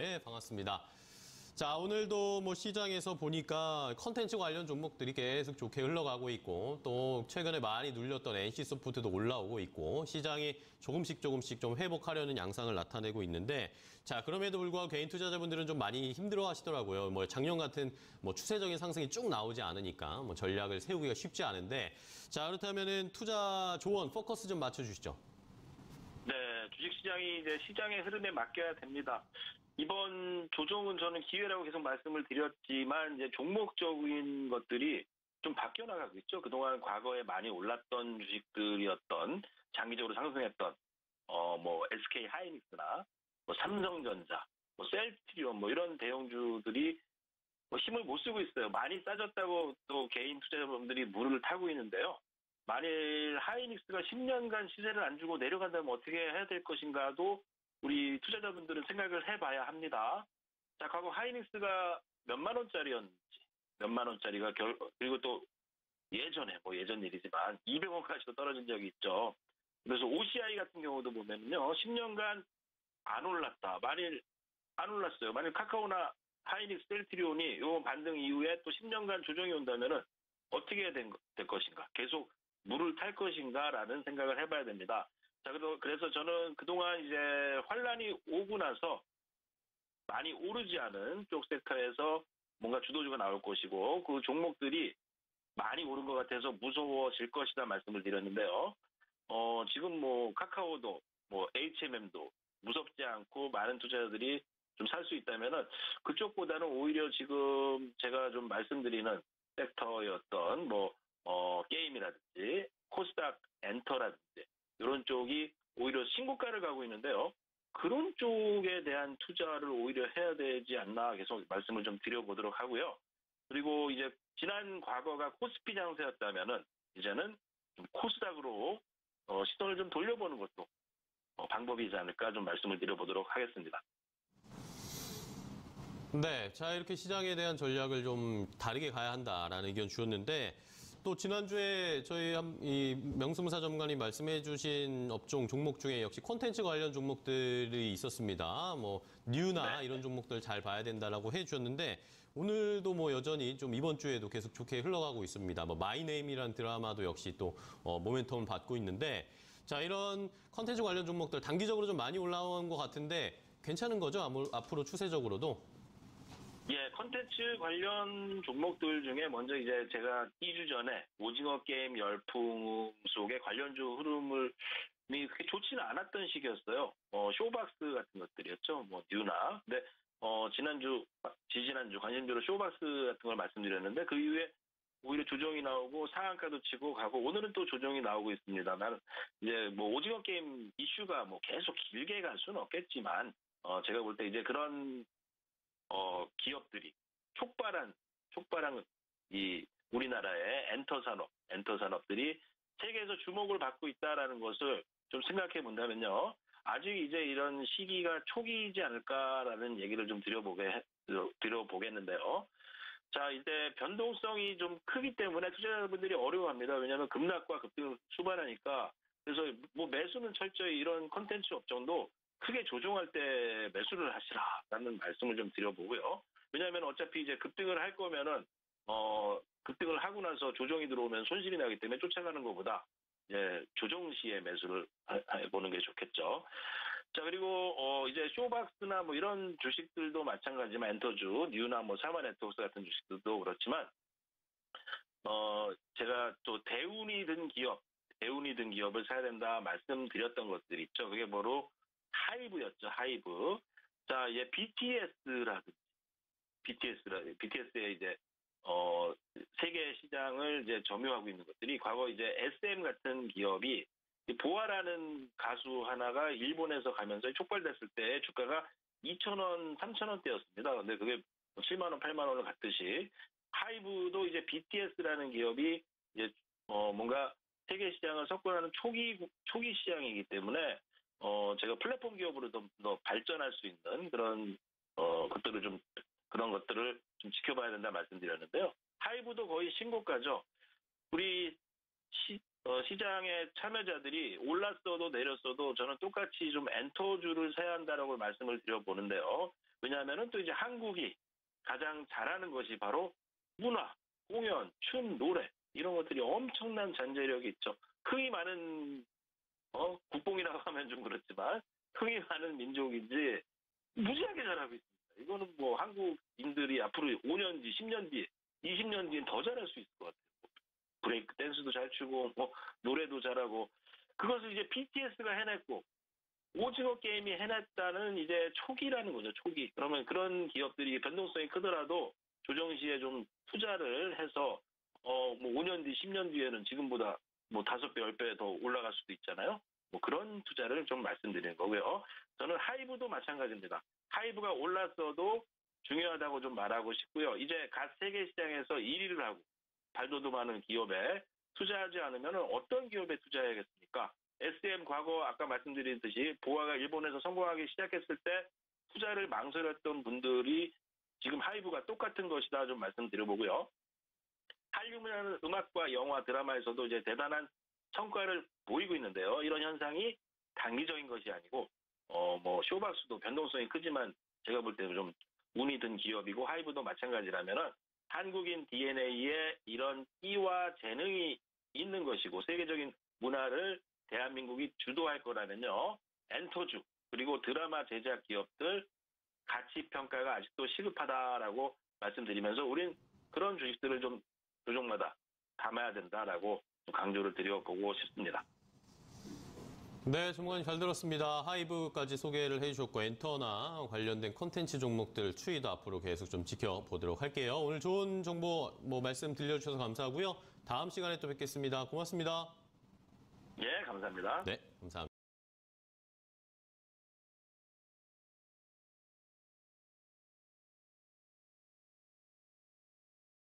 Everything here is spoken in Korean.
네, 반갑습니다. 자, 오늘도 뭐 시장에서 보니까 컨텐츠 관련 종목들이 계속 좋게 흘러가고 있고, 또 최근에 많이 눌렸던 NC소프트도 올라오고 있고, 시장이 조금씩 좀 회복하려는 양상을 나타내고 있는데, 자, 그럼에도 불구하고 개인 투자자분들은 좀 많이 힘들어 하시더라고요. 뭐 작년 같은 뭐 추세적인 상승이 쭉 나오지 않으니까 뭐 전략을 세우기가 쉽지 않은데, 자, 그렇다면은 투자 조언, 포커스 좀 맞춰주시죠. 네, 주식시장이 이제 시장의 흐름에 맡겨야 됩니다. 이번 조정은 저는 기회라고 계속 말씀을 드렸지만 이제 종목적인 것들이 좀 바뀌어 나가고 있죠. 그동안 과거에 많이 올랐던 주식들이었던 장기적으로 상승했던 뭐 SK 하이닉스나 뭐 삼성전자, 뭐 셀트리온 뭐 이런 대형주들이 뭐 힘을 못 쓰고 있어요. 많이 싸졌다고 또 개인 투자자분들이 물을 타고 있는데요. 만일 하이닉스가 10년간 시세를 안 주고 내려간다면 어떻게 해야 될 것인가도 우리 투자자분들은 생각을 해봐야 합니다. 자, 과거 하이닉스가 몇만 원짜리였는지, 몇만 원짜리가 그리고 또 예전에, 뭐 예전 일이지만 200원까지도 떨어진 적이 있죠. 그래서 OCI 같은 경우도 보면요, 10년간 안 올랐다. 만일 안 올랐어요. 만일 카카오나 하이닉스, 셀트리온이 이 반등 이후에 또 10년간 조정이 온다면은 어떻게 될 것인가? 계속 물을 탈 것인가라는 생각을 해봐야 됩니다. 자, 그래서 저는 그동안 이제 환란이 오고 나서 많이 오르지 않은 쪽 섹터에서 뭔가 주도주가 나올 것이고 그 종목들이 많이 오른 것 같아서 무서워질 것이다 말씀을 드렸는데요. 지금 뭐 카카오도 뭐 HMM도 무섭지 않고 많은 투자자들이 좀 살 수 있다면은 그쪽보다는 오히려 지금 제가 좀 말씀드리는 섹터였던 뭐 게임이라든지 코스닥 엔터라든지 이런 쪽이 오히려 신고가를 가고 있는데요. 그런 쪽에 대한 투자를 오히려 해야 되지 않나 계속 말씀을 좀 드려보도록 하고요. 그리고 이제 지난 과거가 코스피 장세였다면은 이제는 좀 코스닥으로 시선을 좀 돌려보는 것도 방법이지 않을까 좀 말씀을 드려보도록 하겠습니다. 네, 자, 이렇게 시장에 대한 전략을 좀 다르게 가야 한다라는 의견 주셨는데, 또 지난주에 저희 이 명승사 점관이 말씀해 주신 업종 종목 중에 역시 콘텐츠 관련 종목들이 있었습니다. 뭐 뉴나 네. 이런 종목들 잘 봐야 된다라고 해 주셨는데, 오늘도 뭐 여전히 좀 이번 주에도 계속 좋게 흘러가고 있습니다. 뭐 마이네임이라는 드라마도 역시 또 모멘텀을 받고 있는데, 자, 이런 콘텐츠 관련 종목들 단기적으로 좀 많이 올라온 것 같은데 괜찮은 거죠? 앞으로 추세적으로도? 예, 컨텐츠 관련 종목들 중에 먼저 이제 제가 2주 전에 오징어 게임 열풍 속에 관련주 흐름을 그렇게 좋지는 않았던 시기였어요. 쇼박스 같은 것들이었죠. 뭐 뉴나. 근데 지지난주 관심주로 쇼박스 같은 걸 말씀드렸는데 그 이후에 오히려 조정이 나오고 상한가도 치고 가고 오늘은 또 조정이 나오고 있습니다. 나는 이제 뭐 오징어 게임 이슈가 뭐 계속 길게 갈 수는 없겠지만 제가 볼 때 이제 그런 기업들이 촉발한 이 우리나라의 엔터 산업들이 세계에서 주목을 받고 있다라는 것을 좀 생각해 본다면요. 아직 이제 이런 시기가 초기이지 않을까라는 얘기를 좀 드려보겠는데요. 자, 이제 변동성이 좀 크기 때문에 투자자분들이 어려워합니다. 왜냐하면 급락과 급등을 수반하니까. 그래서 뭐 매수는 철저히 이런 컨텐츠 업종도 크게 조정할 때 매수를 하시라라는 말씀을 좀 드려보고요. 왜냐하면 어차피 이제 급등을 할 거면은 급등을 하고 나서 조정이 들어오면 손실이 나기 때문에 쫓아가는 것보다 이제 조정 시에 매수를 해보는 게 좋겠죠. 자, 그리고 이제 쇼박스나 뭐 이런 주식들도 마찬가지지만 엔터주, 뉴나 뭐 사마 네트워크스 같은 주식들도 그렇지만 제가 또 대운이 든 기업을 사야 된다 말씀드렸던 것들이 있죠. 그게 바로 하이브였죠, 하이브. 자, 이제 BTS의 이제, 세계 시장을 이제 점유하고 있는 것들이 과거 이제 SM 같은 기업이 보아라는 가수 하나가 일본에서 가면서 촉발됐을 때 주가가 2,000원, 3,000원대였습니다. 근데 그게 7만 원, 8만 원을 갔듯이 하이브도 이제 BTS라는 기업이 이제, 뭔가 세계 시장을 석권하는 초기 시장이기 때문에 제가 플랫폼 기업으로 더 발전할 수 있는 그런 그런 것들을 좀 지켜봐야 된다 말씀드렸는데요. 하이브도 거의 신고가죠. 우리 시장의 참여자들이 올랐어도 내렸어도 저는 똑같이 좀 엔터주를 사야 한다라고 말씀을 드려보는데요. 왜냐하면은 또 이제 한국이 가장 잘하는 것이 바로 문화, 공연, 춤, 노래 이런 것들이 엄청난 잠재력이 있죠. 흥이 많은 국뽕이라고 하면 좀 그렇지만 흥이 많은 민족인지 무지하게 잘하고 있습니다. 이거는 뭐 한국인들이 앞으로 5년 뒤, 10년 뒤, 20년 뒤엔 더 잘할 수 있을 것 같아요. 브레이크 댄스도 잘 추고 뭐 노래도 잘하고 그것을 이제 BTS가 해냈고 오징어 게임이 해냈다는 이제 초기라는 거죠. 초기. 그러면 그런 기업들이 변동성이 크더라도 조정시에 좀 투자를 해서 뭐 5년 뒤, 10년 뒤에는 지금보다 뭐 5배, 10배 더 올라갈 수도 있잖아요. 뭐 그런 투자를 좀 말씀드리는 거고요. 저는 하이브도 마찬가지입니다. 하이브가 올랐어도 중요하다고 좀 말하고 싶고요. 이제 갓 세계 시장에서 1위를 하고 발돋움하는 기업에 투자하지 않으면 어떤 기업에 투자해야겠습니까? SM 과거 아까 말씀드렸듯이 보아가 일본에서 성공하기 시작했을 때 투자를 망설였던 분들이 지금 하이브가 똑같은 것이다 좀 말씀드려보고요. 한류는 음악과 영화, 드라마에서도 이제 대단한 성과를 보이고 있는데요. 이런 현상이 단기적인 것이 아니고 뭐 쇼박스도 변동성이 크지만 제가 볼 때는 좀 운이 든 기업이고 하이브도 마찬가지라면은 한국인 DNA에 이런 끼와 재능이 있는 것이고 세계적인 문화를 대한민국이 주도할 거라면요. 엔터주 그리고 드라마 제작 기업들 가치 평가가 아직도 시급하다라고 말씀드리면서 우린 그런 주식들을 좀 조종마다 담아야 된다라고 강조를 드려보고 싶습니다. 네, 전문가님 잘 들었습니다. 하이브까지 소개를 해주셨고 엔터나 관련된 콘텐츠 종목들 추이도 앞으로 계속 좀 지켜보도록 할게요. 오늘 좋은 정보 말씀 들려주셔서 감사하고요. 다음 시간에 또 뵙겠습니다. 고맙습니다. 예, 감사합니다. 네, 감사합니다.